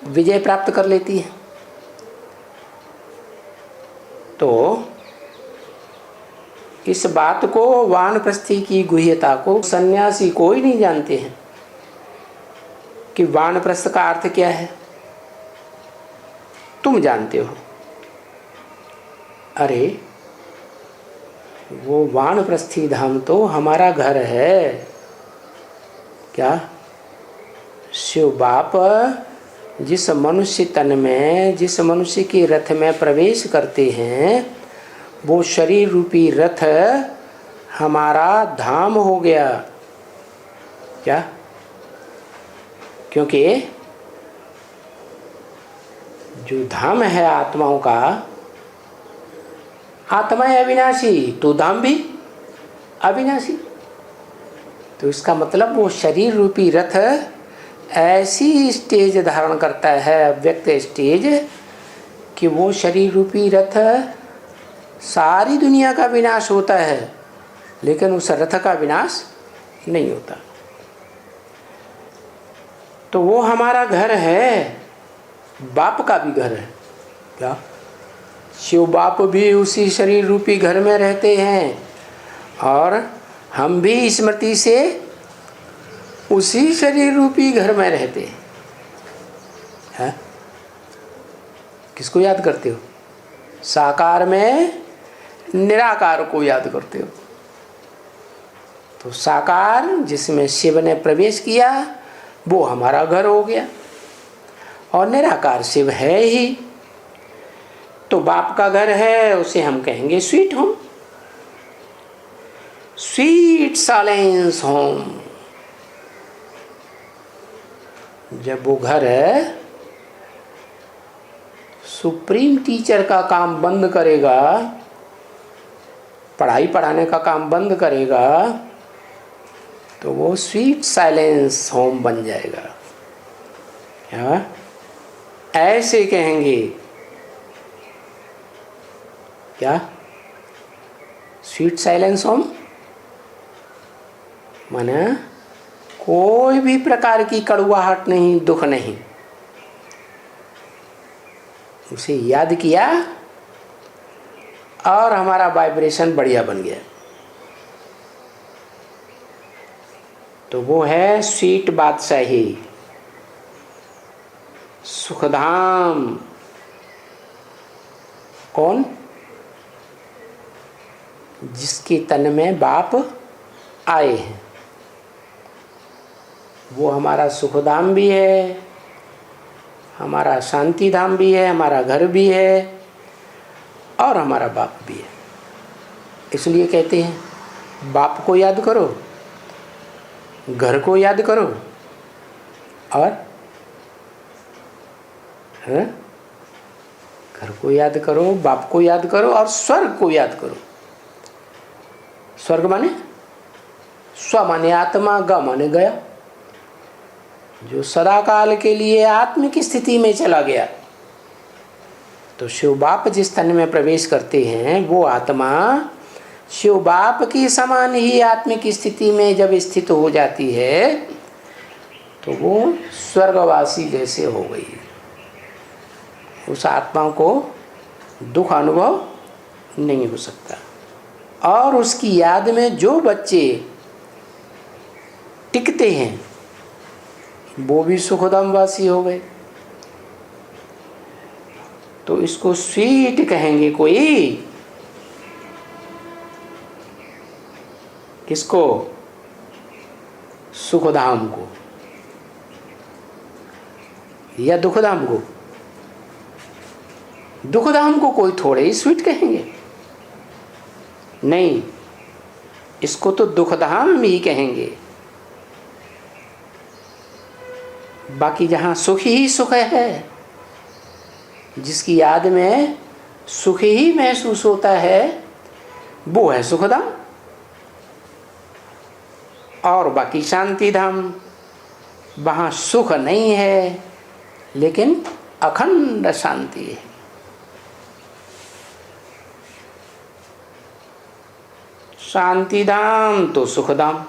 विजय प्राप्त कर लेती है। तो इस बात को, वानप्रस्थी की गुह्यता को सन्यासी कोई नहीं जानते हैं कि वानप्रस्थ का अर्थ क्या है। तुम जानते हो। अरे वो वानप्रस्थी धाम तो हमारा घर है। क्या शिव बाप जिस मनुष्य तन में, जिस मनुष्य के रथ में प्रवेश करते हैं, वो शरीर रूपी रथ हमारा धाम हो गया। क्या? क्योंकि जो धाम है आत्माओं का, आत्मा है अविनाशी, तो धाम भी अविनाशी। तो इसका मतलब वो शरीर रूपी रथ ऐसी स्टेज धारण करता है, अव्यक्त स्टेज, कि वो शरीर रूपी रथ सारी दुनिया का विनाश होता है, लेकिन उस रथ का विनाश नहीं होता। तो वो हमारा घर है, बाप का भी घर है। क्या? शिव बाप भी उसी शरीर रूपी घर में रहते हैं, और हम भी स्मृति से उसी शरीर रूपी घर में रहते हैं। किसको याद करते हो? साकार में निराकार को याद करते हो। तो साकार जिसमें शिव ने प्रवेश किया वो हमारा घर हो गया, और निराकार शिव है ही। तो बाप का घर है, उसे हम कहेंगे sweet home, sweet silence home. जब वो घर है सुप्रीम टीचर का काम बंद करेगा, पढ़ाई पढ़ाने का काम बंद करेगा, तो वो स्वीट साइलेंस होम बन जाएगा। क्या? ऐसे कहेंगे। क्या? स्वीट साइलेंस होम माने कोई भी प्रकार की कड़वाहट नहीं, दुख नहीं। उसे याद किया और हमारा वाइब्रेशन बढ़िया बन गया। तो वो है स्वीट बादशाही, सुखधाम। कौन? जिसके तन में बाप आए हैं, वो हमारा सुखधाम भी है, हमारा शांति धाम भी है, हमारा घर भी है, और हमारा बाप भी है। इसलिए कहते हैं बाप को याद करो, घर को याद करो, और घर को याद करो, बाप को याद करो, और स्वर्ग को याद करो। स्वर्ग माने स्व माने आत्मा, ग माने गया, जो सदा काल के लिए आत्मिक स्थिति में चला गया। तो शिव बाप जिस तन में प्रवेश करते हैं वो आत्मा शिव बाप की समान ही आत्मिक स्थिति में जब स्थित हो जाती है तो वो स्वर्गवासी जैसे हो गई। उस आत्मा को दुख अनुभव नहीं हो सकता। और उसकी याद में जो बच्चे टिकते हैं वो भी सुखधामवासी हो गए। तो इसको स्वीट कहेंगे कोई, किसको? सुखधाम को या दुखधाम को? दुखधाम को कोई थोड़े ही स्वीट कहेंगे, नहीं, इसको तो दुखधाम ही कहेंगे। बाकी जहाँ सुख ही सुख है, जिसकी याद में सुख ही महसूस होता है, वो है सुखधाम। और बाकी शांति धाम, वहाँ सुख नहीं है लेकिन अखंड शांति है। शांति धाम तो सुखधाम,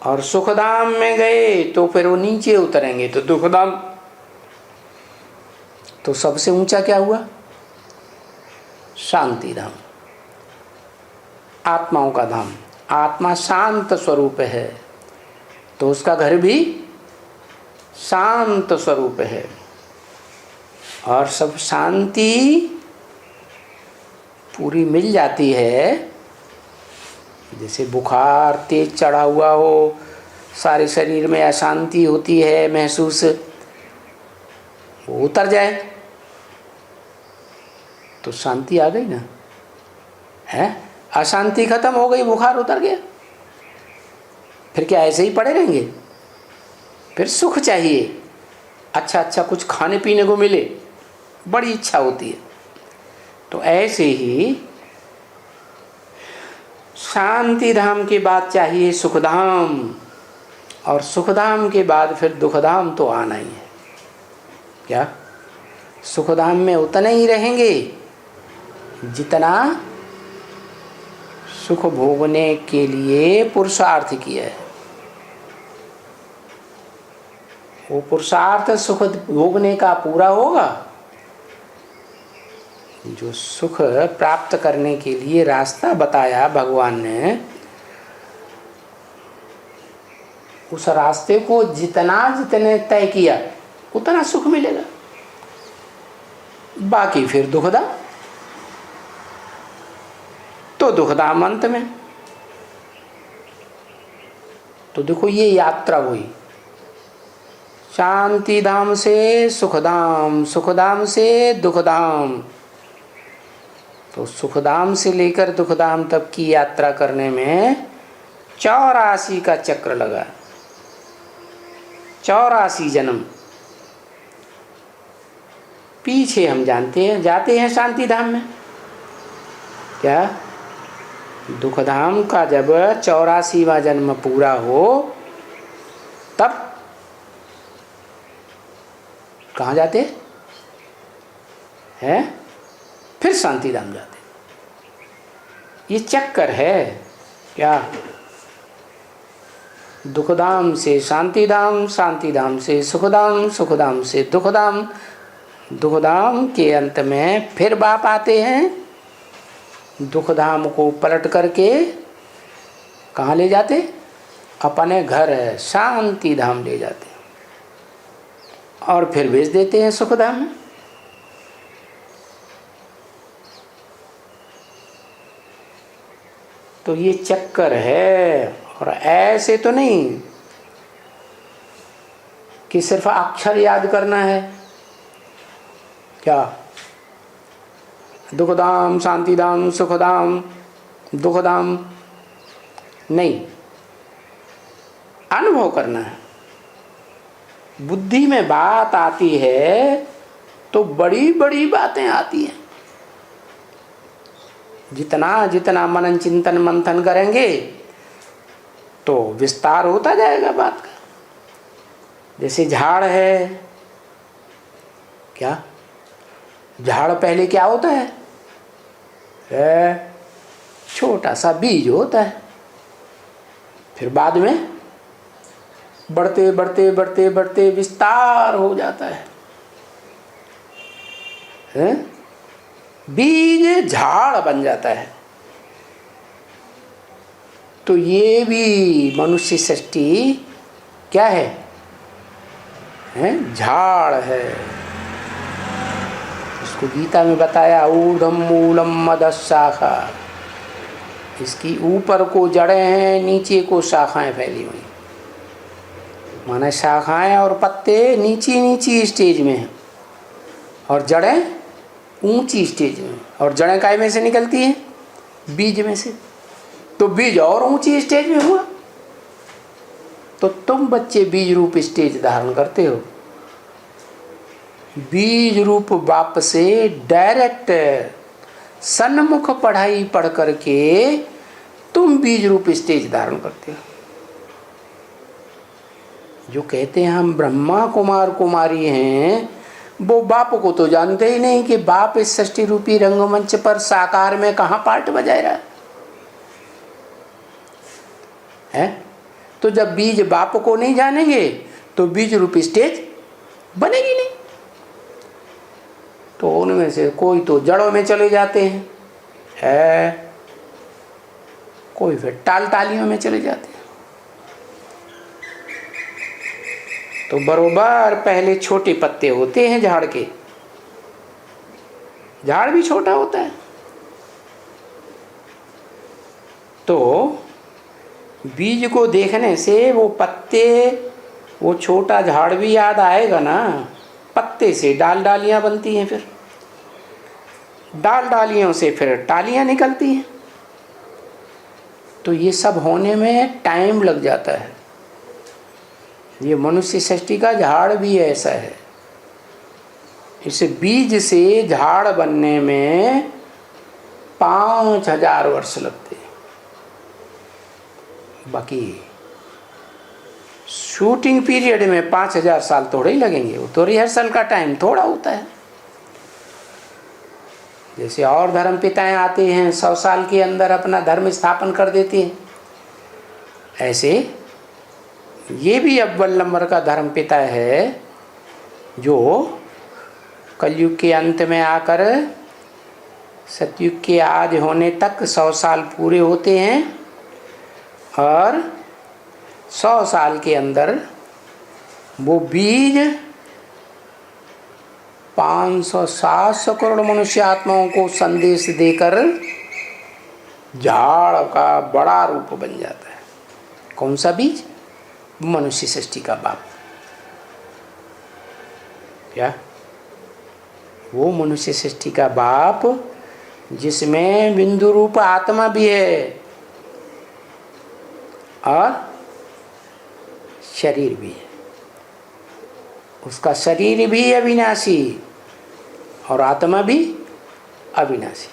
और सुखधाम में गए तो फिर वो नीचे उतरेंगे तो दुखधाम। तो सबसे ऊंचा क्या हुआ? शांति धाम, आत्माओं का धाम। आत्मा शांत स्वरूप है तो उसका घर भी शांत स्वरूप है। और सब शांति पूरी मिल जाती है, जैसे बुखार तेज चढ़ा हुआ हो, सारे शरीर में अशांति होती है महसूस, वो उतर जाए तो शांति आ गई ना है। अशांति खत्म हो गई, बुखार उतर गया, फिर क्या ऐसे ही पड़े रहेंगे? फिर सुख चाहिए, अच्छा अच्छा कुछ खाने पीने को मिले, बड़ी इच्छा होती है। तो ऐसे ही शांति धाम के बाद चाहिए सुखधाम, और सुखधाम के बाद फिर दुखधाम तो आना ही है। क्या सुखधाम में उतना ही रहेंगे जितना सुख भोगने के लिए पुरुषार्थ किया है। वो पुरुषार्थ सुख भोगने का पूरा होगा, जो सुख प्राप्त करने के लिए रास्ता बताया भगवान ने, उस रास्ते को जितने तय किया उतना सुख मिलेगा। बाकी फिर दुखदा, तो दुखदाम अंत में। तो देखो ये यात्रा हुई, शांति धाम से सुखधाम, सुखधाम से दुखधाम। तो सुखधाम से लेकर दुखधाम तक की यात्रा करने में 84 का चक्र लगा, 84 जन्म। पीछे हम जानते हैं जाते हैं शांति धाम में, क्या दुखधाम का जब 84वां जन्म पूरा हो तब कहाँ जाते हैं? फिर शांति धाम जाते। ये चक्कर है क्या? दुखधाम से शांति धाम, शांति धाम से सुखधाम, सुखधाम से दुखधाम, दुखधाम के अंत में फिर बाप आते हैं, दुखधाम को पलट करके कहाँ ले जाते? अपने घर शांति धाम ले जाते और फिर भेज देते हैं सुखधाम में। तो ये चक्कर है। और ऐसे तो नहीं कि सिर्फ अक्षर याद करना है, क्या दुखधाम, शांतिधाम, सुखधाम, दुखधाम, नहीं, अनुभव करना है। बुद्धि में बात आती है तो बड़ी बड़ी बातें आती हैं। जितना जितना मनन चिंतन मंथन करेंगे तो विस्तार होता जाएगा बात का। जैसे झाड़ है, क्या झाड़ पहले क्या होता है? छोटा सा बीज होता है, फिर बाद में बढ़ते बढ़ते बढ़ते बढ़ते विस्तार हो जाता है, बीज झाड़ बन जाता है। तो ये भी मनुष्य सृष्टि क्या है? झाड़ है। इसको गीता में बताया, ऊर्ध्वम मूलम मदः शाखा। इसकी ऊपर को जड़ें हैं, नीचे को शाखाएं फैली हुई। माना शाखाएं और पत्ते नीची नीची स्टेज में हैं और जड़ें ऊंची स्टेज में। और जड़ें काय में से निकलती हैं? बीज में से। तो बीज और ऊंची स्टेज में हुआ। तो तुम बच्चे बीज रूप स्टेज धारण करते हो। बीज रूप बाप से डायरेक्ट सन्मुख पढ़ाई पढ़ करके तुम बीज रूप स्टेज धारण करते हो। जो कहते हैं हम ब्रह्मा कुमार कुमारी हैं, वो बाप को तो जानते ही नहीं कि बाप इस सृष्टि रूपी रंगमंच पर साकार में कहाँ पार्ट बजा रहा है। तो जब बीज बाप को नहीं जानेंगे तो बीज रूपी स्टेज बनेगी नहीं। तो उनमें से कोई तो जड़ों में चले जाते हैं, कोई फिर टालियों में चले जाते हैं। तो बरोबर पहले छोटे पत्ते होते हैं झाड़ के, झाड़ भी छोटा होता है। तो बीज को देखने से वो पत्ते, वो छोटा झाड़ भी याद आएगा ना। पत्ते से डाल डालियां बनती हैं, फिर डाल डालियों से फिर टालियां निकलती हैं। तो ये सब होने में टाइम लग जाता है। ये मनुष्य सृष्टि का झाड़ भी ऐसा है, इस बीज से झाड़ बनने में 5000 वर्ष लगते हैं। बाकी शूटिंग पीरियड में 5000 साल थोड़े ही लगेंगे, वो तो रिहर्सल का टाइम थोड़ा होता है। जैसे और धर्म पिताएं आते हैं 100 साल के अंदर अपना धर्म स्थापन कर देते हैं, ऐसे ये भी अव्वल नंबर का धर्म पिता है जो कलयुग के अंत में आकर सतयुग के आदि होने तक 100 साल पूरे होते हैं और 100 साल के अंदर वो बीज 500-700 करोड़ मनुष्य आत्माओं को संदेश देकर झाड़ का बड़ा रूप बन जाता है। कौन सा बीज? मनुष्य सृष्टि का बाप। क्या? वो मनुष्य सृष्टि का बाप जिसमें बिंदु रूप आत्मा भी है और शरीर भी है। उसका शरीर भी अविनाशी और आत्मा भी अविनाशी।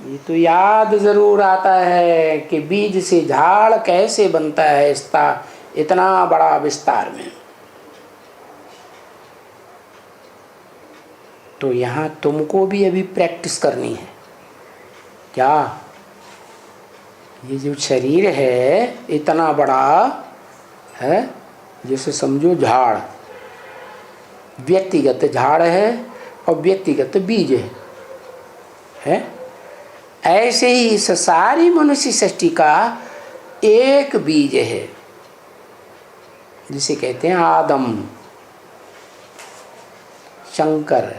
ये तो याद जरूर आता है कि बीज से झाड़ कैसे बनता है, इसका इतना बड़ा विस्तार में। तो यहाँ तुमको भी अभी प्रैक्टिस करनी है। क्या? ये जो शरीर है इतना बड़ा है, जैसे समझो झाड़, व्यक्तिगत झाड़ है और व्यक्तिगत बीज है। ऐसे ही इस सारी मनुष्य सृष्टि का एक बीज है जिसे कहते हैं आदम, शंकर।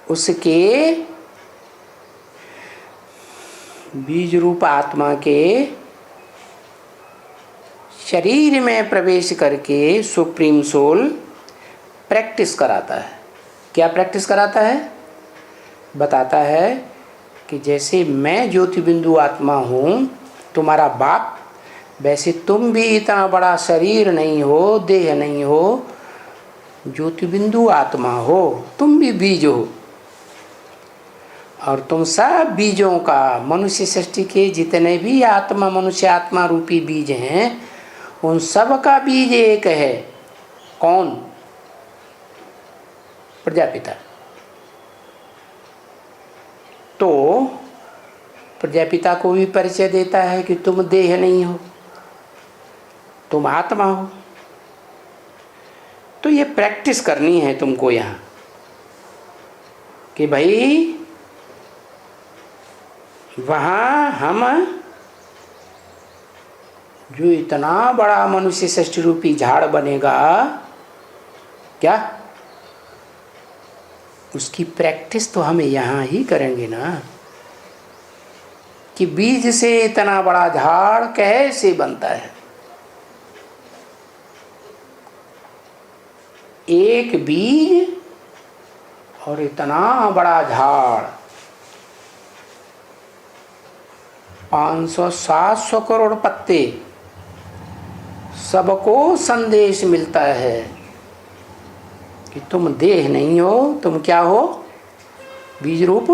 उसके बीज रूप आत्मा के शरीर में प्रवेश करके सुप्रीम सोल प्रैक्टिस कराता है। क्या प्रैक्टिस कराता है? बताता है कि जैसे मैं ज्योति बिंदु आत्मा हूँ, तुम्हारा बाप, वैसे तुम भी इतना बड़ा शरीर नहीं हो, देह नहीं हो, ज्योति बिंदु आत्मा हो, तुम भी बीज हो। और तुम सब बीजों का, मनुष्य सृष्टि के जितने भी आत्मा, मनुष्य आत्मा रूपी बीज हैं, उन सब का बीज एक है। कौन? प्रजापिता। तो प्रजापिता को भी परिचय देता है कि तुम देह नहीं हो, तुम आत्मा हो। तो ये प्रैक्टिस करनी है तुमको यहाँ कि भाई वहाँ हम जो इतना बड़ा मनुष्य सृष्टि रूपी झाड़ बनेगा, क्या उसकी प्रैक्टिस तो हमें यहाँ ही करेंगे ना, कि बीज से इतना बड़ा झाड़ कैसे बनता है। एक बीज और इतना बड़ा झाड़, 500-700 करोड़ पत्ते, सबको संदेश मिलता है कि तुम देह नहीं हो, तुम क्या हो? बीज रूप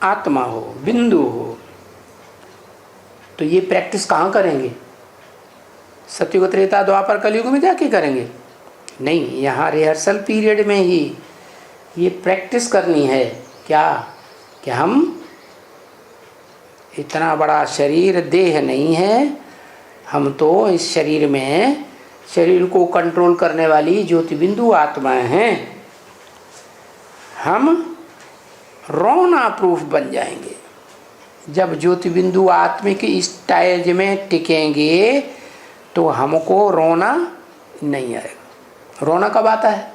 आत्मा हो, बिंदु हो। तो ये प्रैक्टिस कहाँ करेंगे? सतयुग त्रेता द्वापर कलयुग में जाके करेंगे? नहीं, यहाँ रिहर्सल पीरियड में ही ये प्रैक्टिस करनी है। क्या? कि हम इतना बड़ा शरीर, देह नहीं है, हम तो इस शरीर में शरीर को कंट्रोल करने वाली ज्योति बिंदु आत्माएं हैं। हम रोना प्रूफ बन जाएंगे जब ज्योति बिंदु आत्मिक स्टेज में टिकेंगे, तो हमको रोना नहीं आएगा। रोना कब आता है?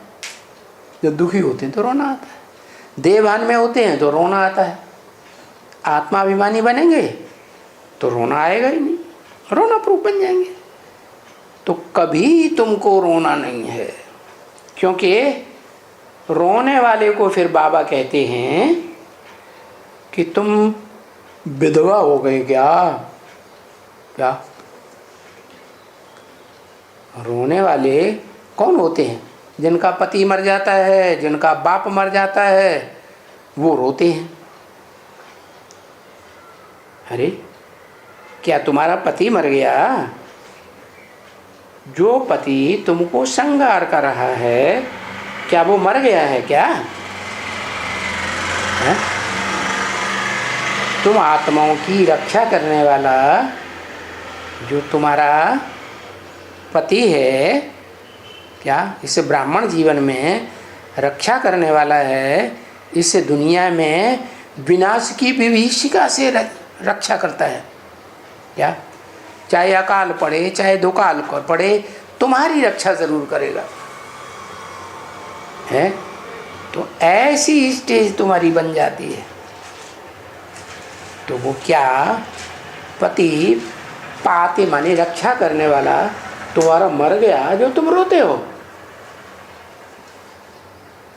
जब दुखी होते हैं तो रोना आता है, देहभान में होते हैं तो रोना आता है। आत्माभिमानी बनेंगे तो रोना आएगा ही नहीं, रोना प्रूफ बन जाएंगे। तो कभी तुमको रोना नहीं है, क्योंकि रोने वाले को फिर बाबा कहते हैं कि तुम विधवा हो गए क्या? क्या रोने वाले कौन होते हैं? जिनका पति मर जाता है, जिनका बाप मर जाता है, वो रोते हैं। अरे क्या तुम्हारा पति मर गया? जो पति तुमको श्रृंगार कर रहा है, क्या वो मर गया है क्या? है? तुम आत्माओं की रक्षा करने वाला जो तुम्हारा पति है, क्या इस ब्राह्मण जीवन में रक्षा करने वाला है, इस दुनिया में विनाश की विभीषिका से रक्षा करता है क्या? चाहे अकाल पड़े, चाहे दुकाल पड़े, तुम्हारी रक्षा जरूर करेगा। है तो ऐसी स्टेज तुम्हारी बन जाती है। तो वो क्या पति पाते माने रक्षा करने वाला तुम्हारा मर गया जो तुम रोते हो?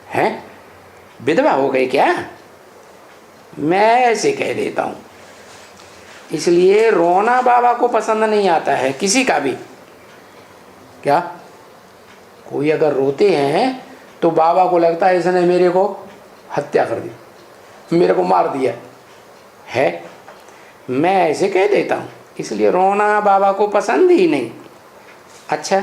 हैं? विधवा हो गई क्या? मैं ऐसे कह देता हूँ। इसलिए रोना बाबा को पसंद नहीं आता है, किसी का भी। क्या कोई अगर रोते हैं तो बाबा को लगता है इसने मेरे को हत्या कर दी, मेरे को मार दिया है। मैं ऐसे कह देता हूँ, इसलिए रोना बाबा को पसंद ही नहीं। अच्छा,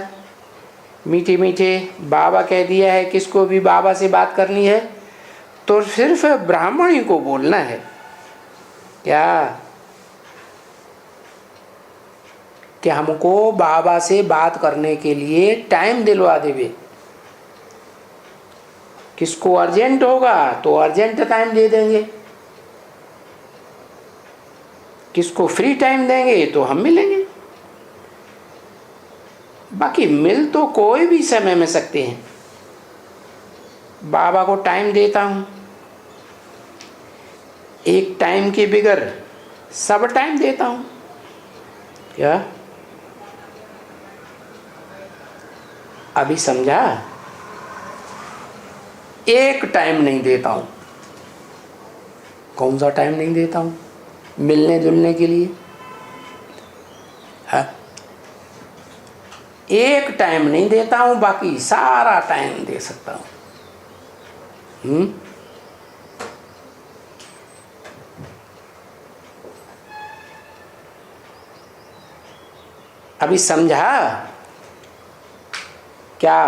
मीठे मीठे बाबा कह दिया है, किसको भी बाबा से बात करनी है तो सिर्फ ब्राह्मण ही को बोलना है। क्या कि हमको बाबा से बात करने के लिए टाइम दिलवा देवे। किसको अर्जेंट होगा तो अर्जेंट टाइम दे देंगे, किसको फ्री टाइम देंगे तो हम मिलेंगे। बाकी मिल तो कोई भी समय में सकते हैं। बाबा को टाइम देता हूँ, एक टाइम के बगैर सब टाइम देता हूँ। क्या अभी समझा? एक टाइम नहीं देता हूँ। कौन सा टाइम नहीं देता हूँ? मिलने जुलने के लिए। है एक टाइम नहीं देता हूँ, बाकी सारा टाइम दे सकता हूँ। अभी समझा? क्या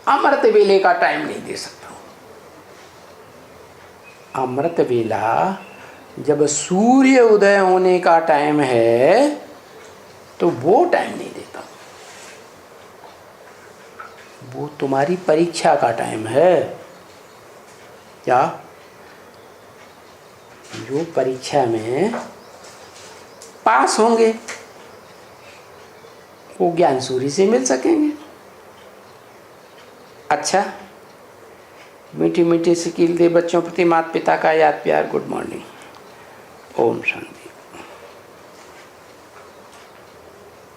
अमृत वेले का टाइम नहीं दे सकता हूँ। अमृत वेला जब सूर्य उदय होने का टाइम है तो वो टाइम नहीं देता हूँ। वो तुम्हारी परीक्षा का टाइम है। क्या जो परीक्षा में पास होंगे वो ज्ञान सूर्य से मिल सकेंगे। अच्छा, मीठी मीठी सिकील दे बच्चों प्रति माता पिता का याद प्यार। Good morning. ओम शांति।